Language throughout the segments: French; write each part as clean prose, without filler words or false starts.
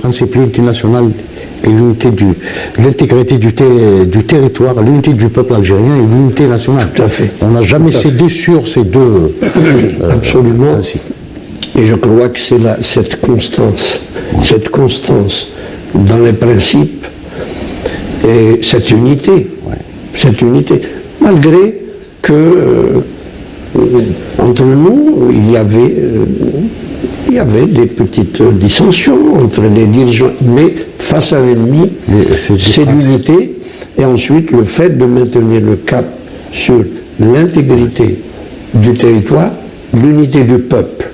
principes, l'unité nationale et l'intégrité du territoire, l'unité du peuple algérien et l'unité nationale. Tout à fait. On n'a jamais cédé sur ces deux absolument. principes. Et je crois que c'est cette constance dans les principes et cette unité, malgré que entre nous, il y avait des petites dissensions entre les dirigeants, mais face à l'ennemi, c'est l'unité, et ensuite le fait de maintenir le cap sur l'intégrité du territoire, l'unité du peuple.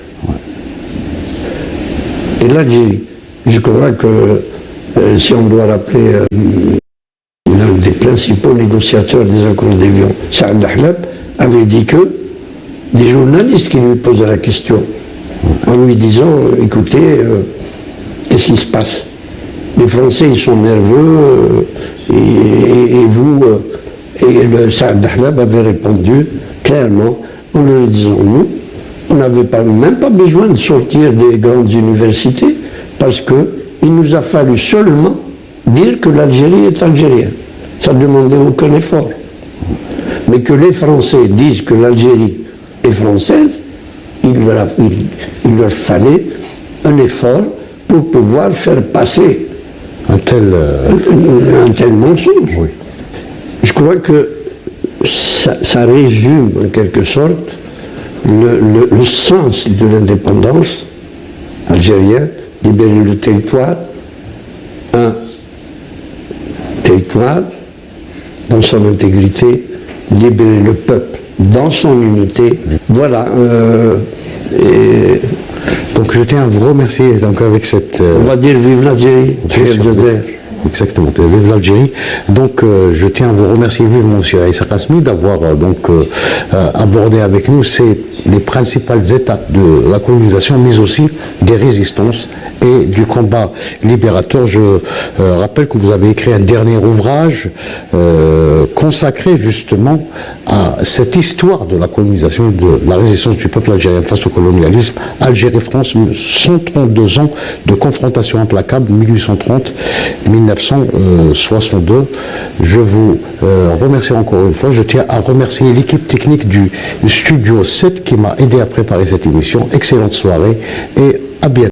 Et l'Algérie, je crois que si on doit rappeler l'un des principaux négociateurs des accords d'Évian, Saad Dahlab, avait dit que des journalistes qui lui posaient la question, en lui disant, écoutez, qu'est-ce qui se passe? Les Français, ils sont nerveux, et vous, et le Saad Dahlab avait répondu clairement, en lui disant, nous, on n'avait même pas besoin de sortir des grandes universités, parce qu'il nous a fallu seulement dire que l'Algérie est algérienne. Ça ne demandait aucun effort. Mais que les Français disent que l'Algérie est française, il leur fallait un effort pour pouvoir faire passer un tel mensonge. Oui. Je crois que ça résume en quelque sorte le sens de l'indépendance algérienne, libérer le territoire, un territoire dans son intégrité, libérer le peuple dans son unité. Voilà. Donc je tiens à vous remercier donc avec cette... on va dire vive l'Algérie, exactement, vive l'Algérie. Donc je tiens à vous remercier vivement, M. Issa Qasmi, d'avoir abordé avec nous les principales étapes de la colonisation, mais aussi des résistances et du combat libérateur. Je rappelle que vous avez écrit un dernier ouvrage consacré justement à cette histoire de la colonisation et de la résistance du peuple algérien face au colonialisme. Algérie-France, 132 ans de confrontation implacable, 1830-1962. Je vous remercie encore une fois. Je tiens à remercier l'équipe technique du Studio 7 qui m'a aidé à préparer cette émission. Excellente soirée et à bientôt.